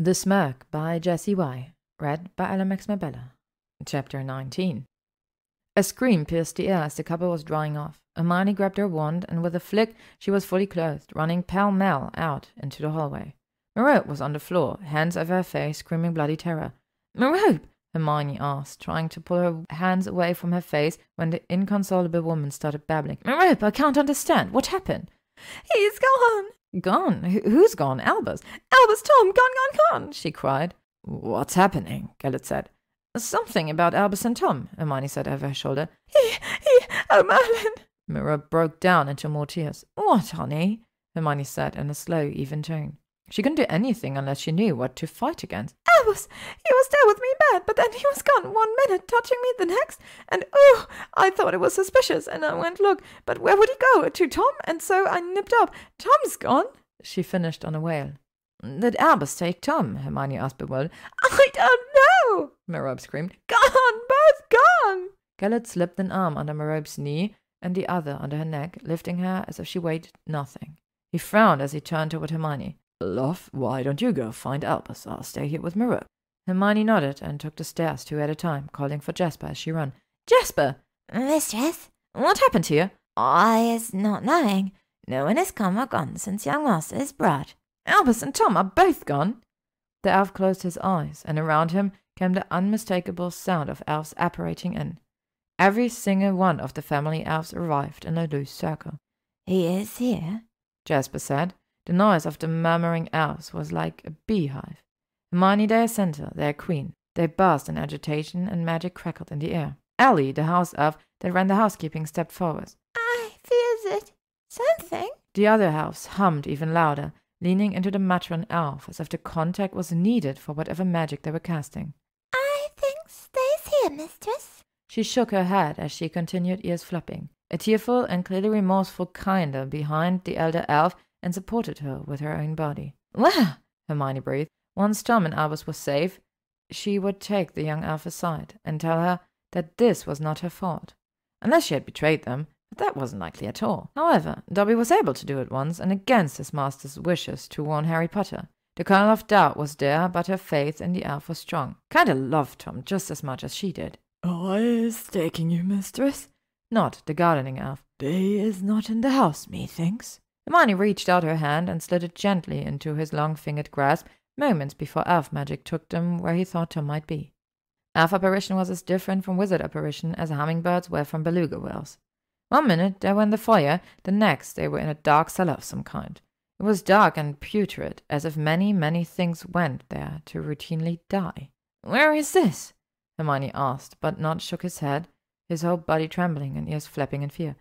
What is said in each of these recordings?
The Smurg by Jessiy. Read by Alex Mabella. Chapter 19. A scream pierced the air as the couple was drying off. Hermione grabbed her wand, and with a flick she was fully clothed, running pell-mell out into the hallway. Merope was on the floor, hands over her face, screaming bloody terror. "Merope!" Hermione asked, trying to pull her hands away from her face when the inconsolable woman started babbling. "Merope, I can't understand. What happened?" "He's gone." "Gone? Who's gone? Albus?" "Albus, Tom, gone," she cried. "What's happening?" Gellert said. "Something about Albus and Tom," Hermione said over her shoulder. Oh, Merlin." Merope broke down into more tears. "What, honey?" Hermione said in a slow, even tone. She couldn't do anything unless she knew what to fight against. "Albus, he was there with me in bed, but then he was gone 1 minute, touching me the next, and oh, I thought it was suspicious, and I went look, but where would he go? To Tom? And so I nipped up. Tom's gone," she finished on a wail. "Did Albus take Tom?" Hermione asked bewildered. "I don't know," Merope screamed. "Gone, both gone." Gellert slipped an arm under Merope's knee and the other under her neck, lifting her as if she weighed nothing. He frowned as he turned toward Hermione. "Love, why don't you go find Albus? I'll stay here with Merope." Hermione nodded and took the stairs 2 at a time, calling for Jasper as she ran. "Jasper!" "Mistress?" "What happened here?" "I is not knowing. No one has come or gone since young master is brought." "Albus and Tom are both gone." The elf closed his eyes, and around him came the unmistakable sound of elves apparating in. Every single one of the family elves arrived in a loose circle. "He is here," Jasper said. The noise of the murmuring elves was like a beehive. Hermione, their center, their queen. They buzzed in agitation, and magic crackled in the air. Ellie, the house elf that ran the housekeeping, stepped forward. "I fears it. Something." The other elves hummed even louder, leaning into the matron elf as if the contact was needed for whatever magic they were casting. "I think stays here, mistress." She shook her head as she continued, ears flapping. A tearful and clearly remorseful kinder behind the elder elf and supported her with her own body. "Well," Hermione breathed, once Tom and Albus were safe, she would take the young elf aside and tell her that this was not her fault. Unless she had betrayed them, but that wasn't likely at all. However, Dobby was able to do it once, and against his master's wishes, to warn Harry Potter. The kernel of doubt was there, but her faith in the elf was strong. Kinda loved Tom just as much as she did. "I is taking you, mistress." Not the gardening elf. "They is not in the house, methinks." Hermione reached out her hand and slid it gently into his long-fingered grasp, moments before elf magic took them where he thought Tom might be. Elf apparition was as different from wizard apparition as hummingbirds were from beluga whales. 1 minute they were in the foyer, the next they were in a dark cellar of some kind. It was dark and putrid, as if many, many things went there to routinely die. "Where is this?" Hermione asked, but Nod shook his head, his whole body trembling and ears flapping in fear.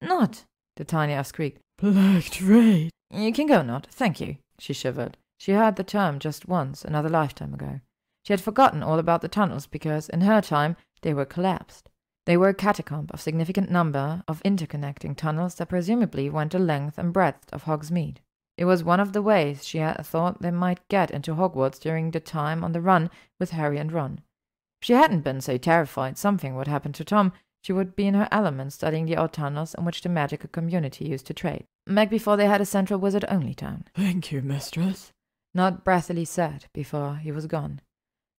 "Nod!" the tiny elf squeaked. "Black trade." "You can go, Nod. Thank you." She shivered. She heard the term just once, another lifetime ago. She had forgotten all about the tunnels because, in her time, they were collapsed. They were a catacomb of significant number of interconnecting tunnels that presumably went the length and breadth of Hogsmeade. It was one of the ways she had thought they might get into Hogwarts during the time on the run with Harry and Ron. If she hadn't been so terrified something would happen to Tom, she would be in her element studying the old tunnels in which the magical community used to trade, back before they had a central wizard-only town. "Thank you, mistress," Nod breathily said before he was gone.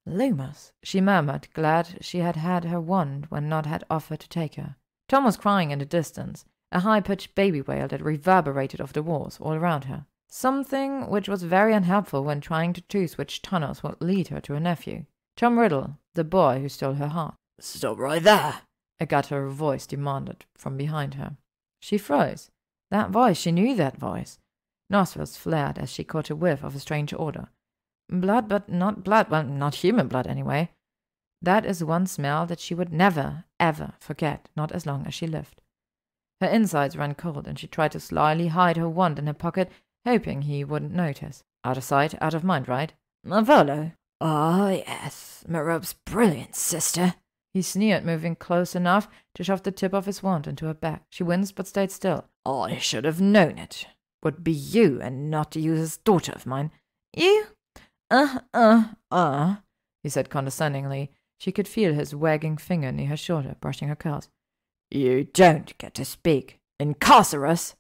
"Lumos," she murmured, glad she had had her wand when Nod had offered to take her. Tom was crying in the distance, a high-pitched baby wail that reverberated off the walls all around her, something which was very unhelpful when trying to choose which tunnels would lead her to her nephew. Tom Riddle, the boy who stole her heart. "Stop right there," a guttural voice demanded from behind her. She froze. That voice, she knew that voice. Nostrils flared as she caught a whiff of a strange odor. Blood, but not blood. Well, not human blood, anyway. That is one smell that she would never, ever forget, not as long as she lived. Her insides ran cold, and she tried to slyly hide her wand in her pocket, hoping he wouldn't notice. Out of sight, out of mind, right? Marvolo. "Ah, yes, Merope's brilliant, sister." He sneered, moving close enough to shove the tip of his wand into her back. She winced but stayed still. "I should have known it. Would be you, and not the user's daughter of mine." "You? He said condescendingly. She could feel his wagging finger near her shoulder, brushing her curls. "You don't get to speak. Incarcerus!"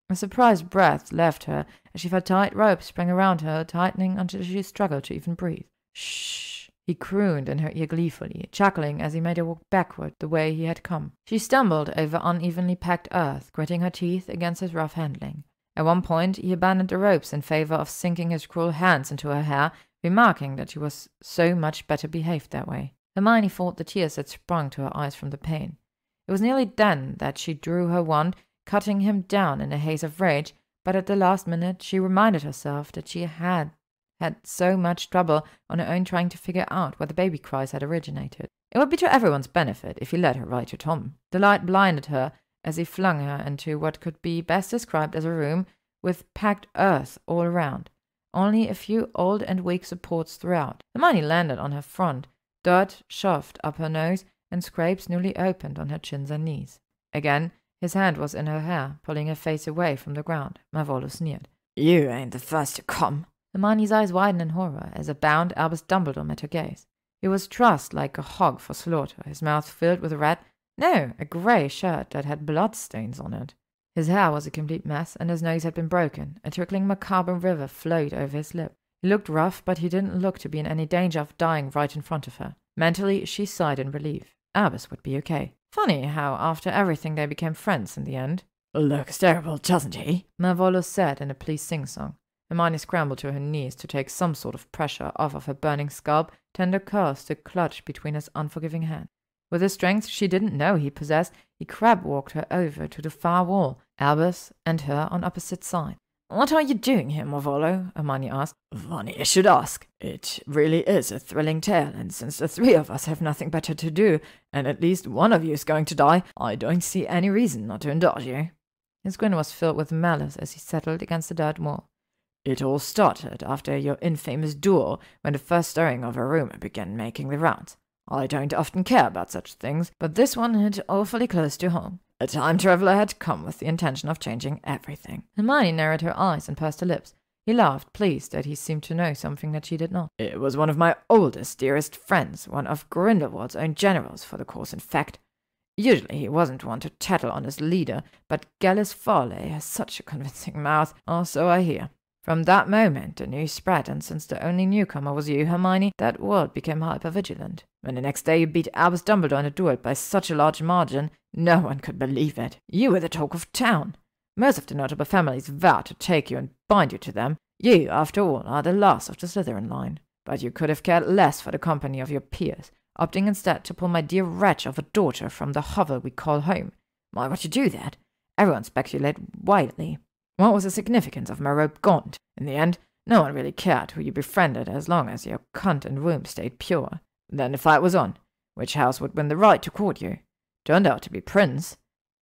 A surprised breath left her as she felt tight ropes spring around her, tightening until she struggled to even breathe. Shh, he crooned in her ear gleefully, chuckling as he made her walk backward the way he had come. She stumbled over unevenly packed earth, gritting her teeth against his rough handling. At one point, he abandoned the ropes in favor of sinking his cruel hands into her hair, remarking that she was so much better behaved that way. Hermione fought the tears that sprung to her eyes from the pain. It was nearly then that she drew her wand, cutting him down in a haze of rage, but at the last minute she reminded herself that she had so much trouble on her own trying to figure out where the baby cries had originated. It would be to everyone's benefit if he let her write to Tom. The light blinded her as he flung her into what could be best described as a room with packed earth all around, only a few old and weak supports throughout. Hermione landed on her front, dirt shoved up her nose, and scrapes newly opened on her chins and knees. Again, his hand was in her hair, pulling her face away from the ground. Marvolo sneered. You ain't the first to come. Hermione's eyes widened in horror as a bound Albus Dumbledore met her gaze. He was trussed like a hog for slaughter, his mouth filled with a grey shirt that had bloodstains on it. His hair was a complete mess, and his nose had been broken. A trickling macabre river flowed over his lip. He looked rough, but he didn't look to be in any danger of dying right in front of her. Mentally, she sighed in relief. Albus would be okay. Funny how, after everything, they became friends in the end. Looks terrible, doesn't he? Marvolo said in a pleased sing-song. Hermione scrambled to her knees to take some sort of pressure off of her burning scalp, tender curls to clutch between his unforgiving hands. With a strength she didn't know he possessed, he crab-walked her over to the far wall, Albus and her on opposite sides. What are you doing here, Marvolo? Hermione asked. Funny you should ask. It really is a thrilling tale, and since the three of us have nothing better to do, and at least one of you is going to die, I don't see any reason not to indulge you. His grin was filled with malice as he settled against the dirt wall. It all started after your infamous duel, when the first stirring of a rumor began making the rounds. I don't often care about such things, but this one hit awfully close to home. A time traveler had come with the intention of changing everything. Hermione narrowed her eyes and pursed her lips. He laughed, pleased that he seemed to know something that she did not. It was one of my oldest, dearest friends, one of Grindelwald's own generals, for the cause in fact. Usually he wasn't one to tattle on his leader, but Gallus Farley has such a convincing mouth, or so I hear. From that moment, the news spread, and since the only newcomer was you, Hermione, that world became hyper-vigilant. When the next day you beat Albus Dumbledore in a duel by such a large margin, no one could believe it. You were the talk of town. Most of the notable families vowed to take you and bind you to them. You, after all, are the last of the Slytherin line. But you could have cared less for the company of your peers, opting instead to pull my dear wretch of a daughter from the hovel we call home. Why would you do that? Everyone speculated wildly. What was the significance of my rope gaunt? In the end, no one really cared who you befriended as long as your cunt and womb stayed pure. Then the fight was on. Which house would win the right to court you? Turned out to be Prince.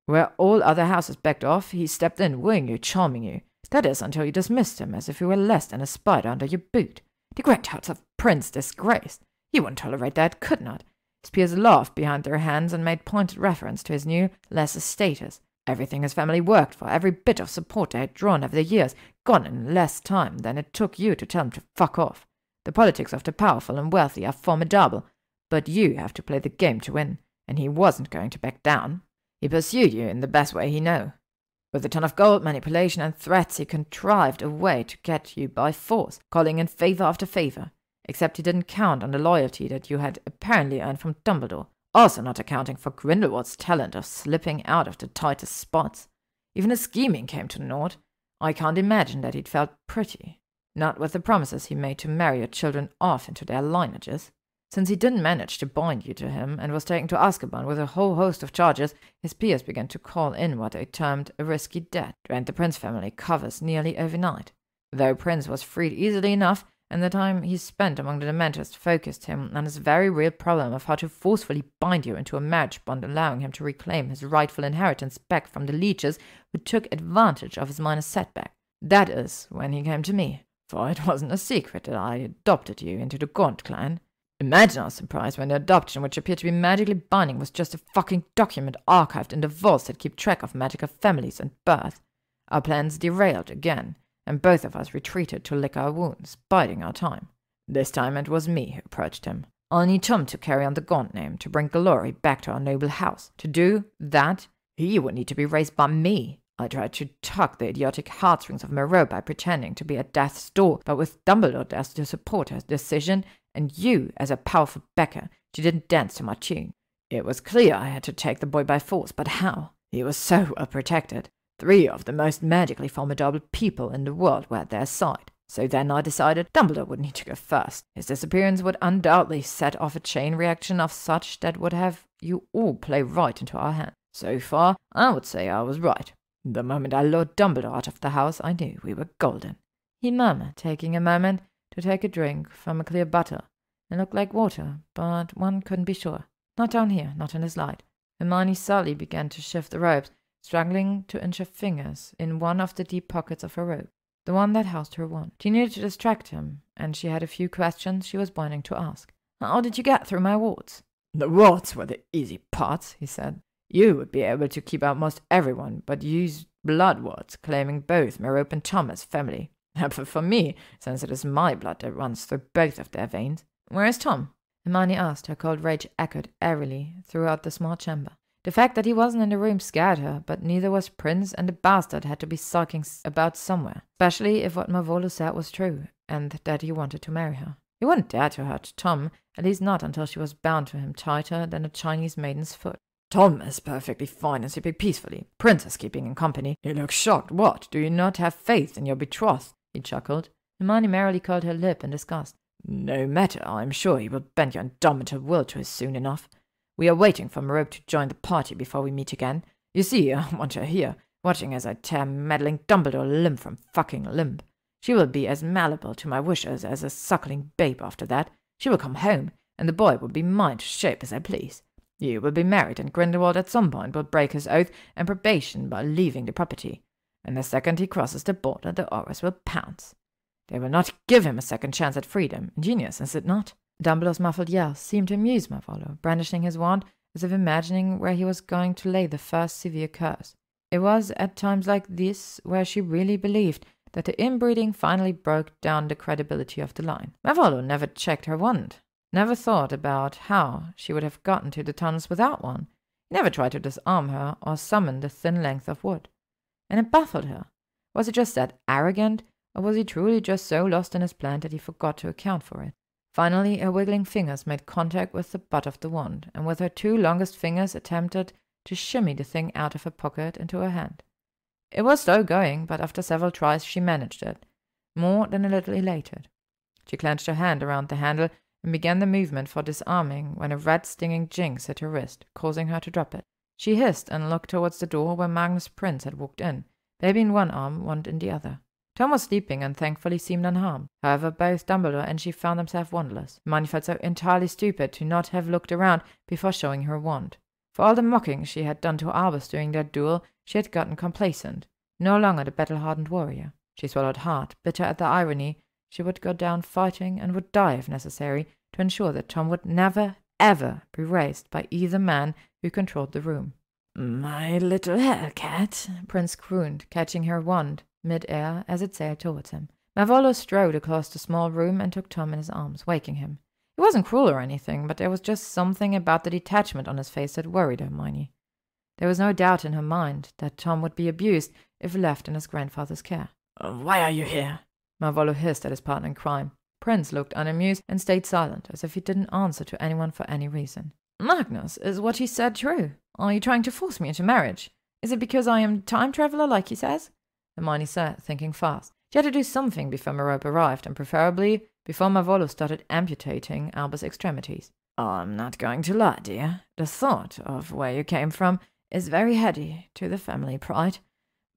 Where all other houses backed off, he stepped in, wooing you, charming you. That is, until you dismissed him as if he were less than a spider under your boot. The great house of Prince disgraced. He wouldn't tolerate that, could not. His peers laughed behind their hands and made pointed reference to his new, lesser status. Everything his family worked for, every bit of support they had drawn over the years, gone in less time than it took you to tell him to fuck off. The politics of the powerful and wealthy are formidable, but you have to play the game to win, and he wasn't going to back down. He pursued you in the best way he knew. With a ton of gold, manipulation, and threats, he contrived a way to get you by force, calling in favor after favor. Except he didn't count on the loyalty that you had apparently earned from Dumbledore, also not accounting for Grindelwald's talent of slipping out of the tightest spots. Even his scheming came to naught. I can't imagine that he'd felt pretty. Not with the promises he made to marry your children off into their lineages. Since he didn't manage to bind you to him and was taken to Azkaban with a whole host of charges, his peers began to call in what they termed a risky debt, drained the Prince family covers nearly overnight. Though Prince was freed easily enough, and the time he spent among the Dementors focused him on his very real problem of how to forcefully bind you into a marriage bond, allowing him to reclaim his rightful inheritance back from the leeches who took advantage of his minor setback. That is when he came to me, for it wasn't a secret that I adopted you into the Gaunt clan. Imagine our surprise when the adoption, which appeared to be magically binding, was just a fucking document archived in the vaults that keep track of magical families and birth. Our plans derailed again, and both of us retreated to lick our wounds, biding our time. This time it was me who approached him. I'll need Tom to carry on the Gaunt name, to bring glory back to our noble house. To do that, he would need to be raised by me. I tried to tug the idiotic heartstrings of Moreau by pretending to be at death's door, but with Dumbledore there to support her decision, and you as a powerful backer, she didn't dance to my tune. It was clear I had to take the boy by force, but how? He was so well protected. 3 of the most magically formidable people in the world were at their side. So then I decided Dumbledore would need to go first. His disappearance would undoubtedly set off a chain reaction of such that would have you all play right into our hands. So far, I would say I was right. The moment I lured Dumbledore out of the house, I knew we were golden," he murmured, taking a moment to take a drink from a clear butter. It looked like water, but one couldn't be sure. Not down here, not in this light. Hermione slowly began to shift the ropes, struggling to inch her fingers in one of the deep pockets of her robe, the one that housed her wand. She needed to distract him, and she had a few questions she was wanting to ask. "How did you get through my wards?" "The wards were the easy parts," he said. "You would be able to keep out most everyone, but use blood wards, claiming both Merope and Tom as family. Helpful for me, since it is my blood that runs through both of their veins." "Where is Tom?" Hermione asked, her cold rage echoed eerily throughout the small chamber. The fact that he wasn't in the room scared her, but neither was Prince, and the bastard had to be sulking about somewhere, especially if what Marvolo said was true, and that he wanted to marry her. He wouldn't dare to hurt Tom, at least not until she was bound to him tighter than a Chinese maiden's foot. "Tom is perfectly fine and sleeping peacefully. Prince is keeping him company. You look shocked. What, do you not have faith in your betrothed?" he chuckled. Hermione merrily curled her lip in disgust. "No matter, I am sure he will bend your indomitable will to us soon enough. We are waiting for Merope to join the party before we meet again. You see, I want her here, watching as I tear meddling Dumbledore limb from fucking limb. She will be as malleable to my wishes as a suckling babe after that. She will come home, and the boy will be mine to shape as I please. You will be married, and Grindelwald at some point will break his oath and probation by leaving the property. And the second he crosses the border, the Aurors will pounce. They will not give him a second chance at freedom. Ingenious, is it not?" Dumbledore's muffled yell seemed to amuse Marvolo, brandishing his wand as if imagining where he was going to lay the first severe curse. It was at times like this where she really believed that the inbreeding finally broke down the credibility of the line. Marvolo never checked her wand, never thought about how she would have gotten to the tunnels without one. He never tried to disarm her or summon the thin length of wood. And it baffled her. Was he just that arrogant, or was he truly just so lost in his plan that he forgot to account for it? Finally, her wiggling fingers made contact with the butt of the wand, and with her 2 longest fingers attempted to shimmy the thing out of her pocket into her hand. It was slow going, but after several tries she managed it, more than a little elated. She clenched her hand around the handle and began the movement for disarming when a red stinging jinx hit her wrist, causing her to drop it. She hissed and looked towards the door where Magnus Prince had walked in, baby in one arm, wand in the other. Tom was sleeping and thankfully seemed unharmed. However, both Dumbledore and she found themselves wandless. Hermione felt so entirely stupid to not have looked around before showing her wand. For all the mocking she had done to Albus during their duel, she had gotten complacent, no longer the battle-hardened warrior. She swallowed hard, bitter at the irony. She would go down fighting and would die if necessary to ensure that Tom would never, ever be raised by either man who controlled the room. "My little Hellcat," Prince crooned, catching her wand mid-air as it sailed towards him. Marvolo strode across the small room and took Tom in his arms, waking him. He wasn't cruel or anything, but there was just something about the detachment on his face that worried Hermione. There was no doubt in her mind that Tom would be abused if left in his grandfather's care. "Why are you here?" Marvolo hissed at his partner in crime. Prince looked unamused and stayed silent, as if he didn't answer to anyone for any reason. "Magnus, is what he said true? Are you trying to force me into marriage? Is it because I am a time-traveler like he says?" Hermione said, thinking fast. She had to do something before Merope arrived, and preferably before Marvolo started amputating Albus' extremities. "I'm not going to lie, dear. The thought of where you came from is very heady to the family pride.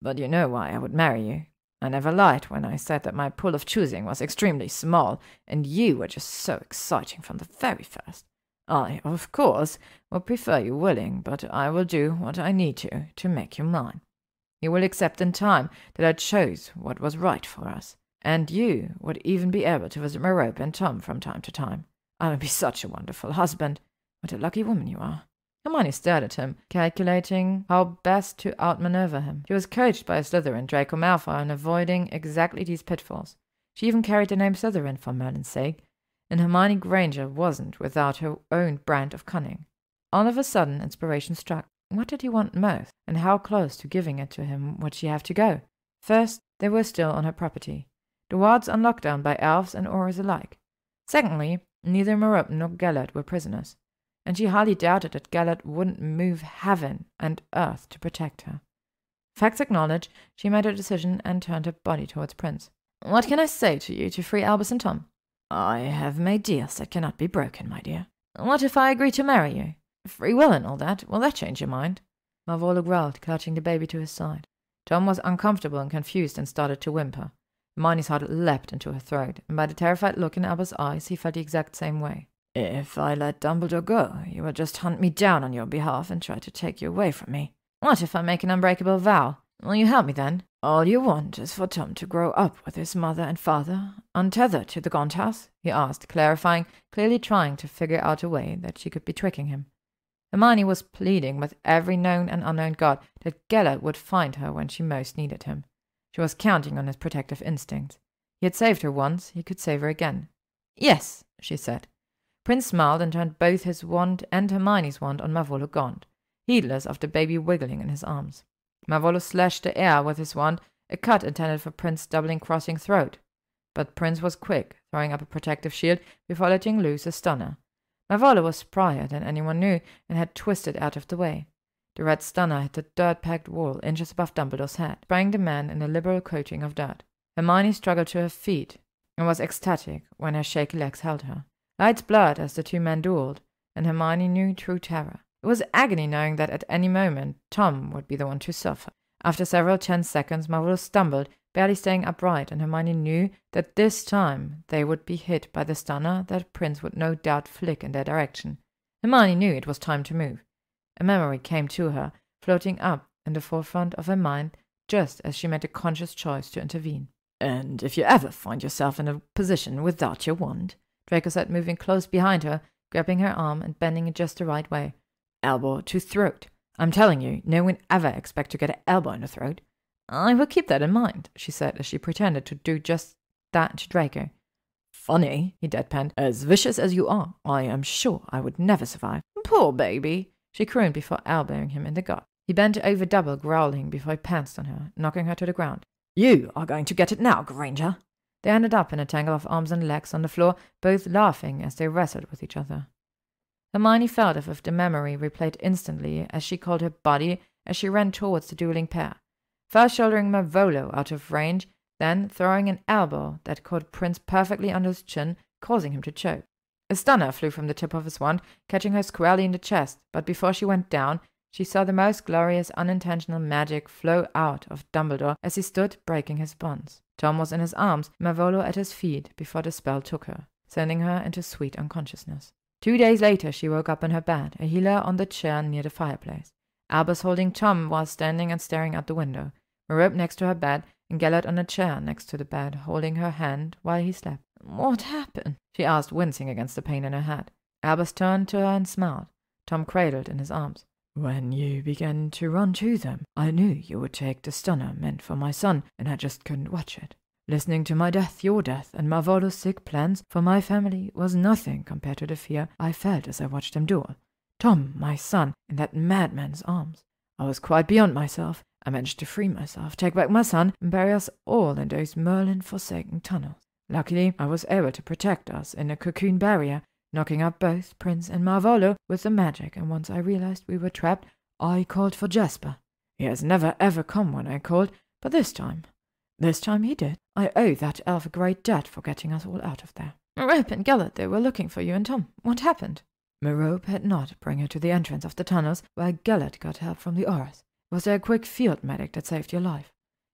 But you know why I would marry you. I never lied when I said that my pool of choosing was extremely small, and you were just so exciting from the very first. I, of course, would prefer you willing, but I will do what I need to make you mine. You will accept in time that I chose what was right for us, and you would even be able to visit Merope and Tom from time to time. I will be such a wonderful husband. What a lucky woman you are." Hermione stared at him, calculating how best to outmaneuver him. She was coached by a Slytherin, Draco Malfoy, in avoiding exactly these pitfalls. She even carried the name Slytherin for Merlin's sake, and Hermione Granger wasn't without her own brand of cunning. All of a sudden, inspiration struck. What did he want most, and how close to giving it to him would she have to go? First, they were still on her property, the wards on lockdown by elves and aurors alike. Secondly, neither Merope nor Gellert were prisoners, and she hardly doubted that Gellert wouldn't move heaven and earth to protect her. Facts acknowledged, she made her decision and turned her body towards Prince. "What can I say to you to free Albus and Tom?" "I have made deals that cannot be broken, my dear." "What if I agree to marry you? Free will and all that. Will that change your mind?" Malvolo growled, clutching the baby to his side. Tom was uncomfortable and confused and started to whimper. Hermione's heart leapt into her throat, and by the terrified look in Albus' eyes, he felt the exact same way. "If I let Dumbledore go, you will just hunt me down on your behalf and try to take you away from me." "What if I make an unbreakable vow? Will you help me then?" "All you want is for Tom to grow up with his mother and father, untethered to the Gaunt House?" he asked, clarifying, clearly trying to figure out a way that she could be tricking him. Hermione was pleading with every known and unknown god that Gellert would find her when she most needed him. She was counting on his protective instincts. He had saved her once, he could save her again. "Yes," she said. Prince smiled and turned both his wand and Hermione's wand on Malvolo Gaunt, heedless of the baby wiggling in his arms. Malvolo slashed the air with his wand, a cut intended for Prince's doubling-crossing throat. But Prince was quick, throwing up a protective shield before letting loose a stunner. Malvolo was sprier than anyone knew and had twisted out of the way. The red stunner hit the dirt-packed wall inches above Dumbledore's head, spraying the man in a liberal coating of dirt. Hermione struggled to her feet and was ecstatic when her shaky legs held her. Lights blurred as the two men dueled, and Hermione knew true terror. It was agony knowing that at any moment Tom would be the one to suffer. After several tense seconds, Malvolo stumbled, barely staying upright, and Hermione knew that this time they would be hit by the stunner that Prince would no doubt flick in their direction. Hermione knew it was time to move. A memory came to her, floating up in the forefront of her mind just as she made a conscious choice to intervene. "And if you ever find yourself in a position without your wand," Draco said, moving close behind her, grabbing her arm and bending it just the right way. "Elbow to throat. I'm telling you, no one ever expects to get an elbow in the throat." "I will keep that in mind," she said as she pretended to do just that to Draco. "Funny," he deadpanned. "As vicious as you are, I am sure I would never survive." "Poor baby," she crooned before elbowing him in the gut. He bent over double, growling before he pounced on her, knocking her to the ground. "You are going to get it now, Granger." They ended up in a tangle of arms and legs on the floor, both laughing as they wrestled with each other. Hermione felt as if the memory replayed instantly as she called her body as she ran towards the dueling pair, first shouldering Malvolo out of range, then throwing an elbow that caught Prince perfectly under his chin, causing him to choke. A stunner flew from the tip of his wand, catching her squarely in the chest, but before she went down, she saw the most glorious unintentional magic flow out of Dumbledore as he stood breaking his bonds. Tom was in his arms, Malvolo at his feet before the spell took her, sending her into sweet unconsciousness. 2 days later she woke up in her bed, a healer on the chair near the fireplace. Albus holding Tom while standing and staring out the window, Merope next to her bed, and Gellert on a chair next to the bed, holding her hand while he slept. "What happened?" she asked, wincing against the pain in her head. Albus turned to her and smiled, Tom cradled in his arms. "When you began to run to them, I knew you would take the stunner meant for my son, and I just couldn't watch it. Listening to my death, your death, and Malvolo's sick plans for my family was nothing compared to the fear I felt as I watched them duel. Tom, my son, in that madman's arms. I was quite beyond myself. I managed to free myself, take back my son, and bury us all in those Merlin-forsaken tunnels. Luckily, I was able to protect us in a cocoon barrier, knocking out both Prince and Malvolo with the magic, and once I realized we were trapped, I called for Jasper. He has never ever come when I called, but this time he did. I owe that elf a great debt for getting us all out of there." "Merope and Gellert, they were looking for you and Tom. What happened?" "Merope had not bring her to the entrance of the tunnels, while Gellert got help from the Aurors. It was their quick field medic that saved your life.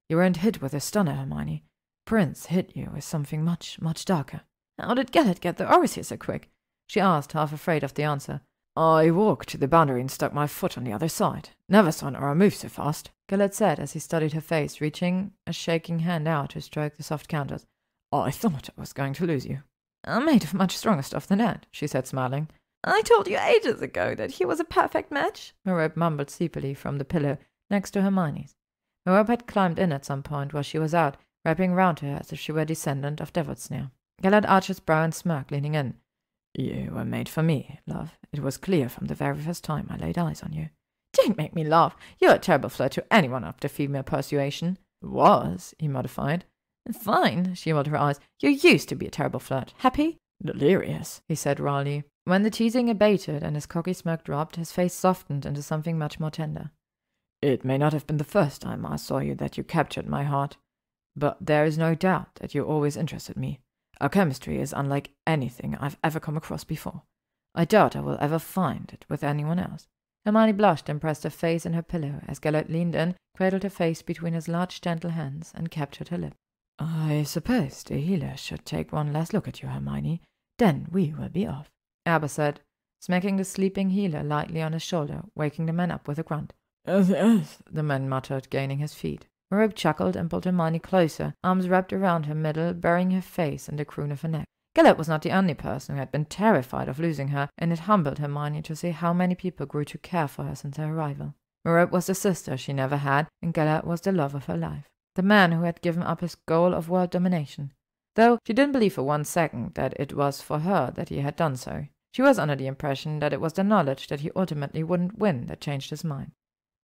You weren't hit with a stunner, Hermione. Prince hit you with something much, much darker." "How did Gellert get the Aurors here so quick?" she asked, half afraid of the answer. "I walked to the boundary and stuck my foot on the other side. Never saw an Auror move so fast," Gellert said as he studied her face, reaching a shaking hand out to stroke the soft counters. "I thought I was going to lose you." "I'm made of much stronger stuff than that," she said, smiling. "I told you ages ago that he was a perfect match," Merope mumbled sleepily from the pillow next to Hermione's. Merope had climbed in at some point while she was out, wrapping round her as if she were a descendant of Devilsnare. Gellert arched his brow and smirked, leaning in. "You were made for me, love. It was clear from the very first time I laid eyes on you." Don't make me laugh. You're a terrible flirt to anyone after female persuasion. Was, he modified. Fine, she rolled her eyes. You used to be a terrible flirt. Happy? Delirious, he said wryly. When the teasing abated and his cocky smirk dropped, his face softened into something much more tender. It may not have been the first time I saw you that you captured my heart, but there is no doubt that you always interested me. Our chemistry is unlike anything I've ever come across before. I doubt I will ever find it with anyone else. Hermione blushed and pressed her face in her pillow as Gellert leaned in, cradled her face between his large, gentle hands, and captured her lip. I suppose the healer should take one last look at you, Hermione. Then we will be off, Albus said, smacking the sleeping healer lightly on his shoulder, waking the man up with a grunt. Yes, the man muttered, gaining his feet. Merope chuckled and pulled Hermione closer, arms wrapped around her middle, burying her face in the croon of her neck. Gellert was not the only person who had been terrified of losing her, and it humbled Hermione to see how many people grew to care for her since her arrival. Merope was the sister she never had, and Gellert was the love of her life, the man who had given up his goal of world domination. Though she didn't believe for 1 second that it was for her that he had done so. She was under the impression that it was the knowledge that he ultimately wouldn't win that changed his mind.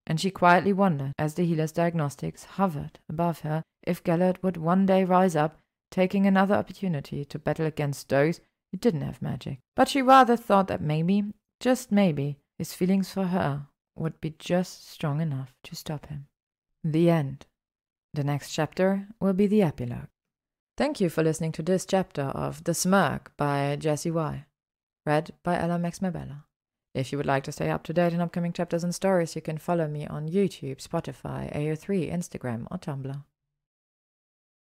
And she quietly wondered, as the healer's diagnostics hovered above her, if Gellert would one day rise up, taking another opportunity to battle against those who didn't have magic. But she rather thought that maybe, just maybe, his feelings for her would be just strong enough to stop him. The end. The next chapter will be the epilogue. Thank you for listening to this chapter of The Smurg by Jessiy, read by Ella Max Mabella. If you would like to stay up to date on upcoming chapters and stories, you can follow me on YouTube, Spotify, AO3, Instagram, or Tumblr.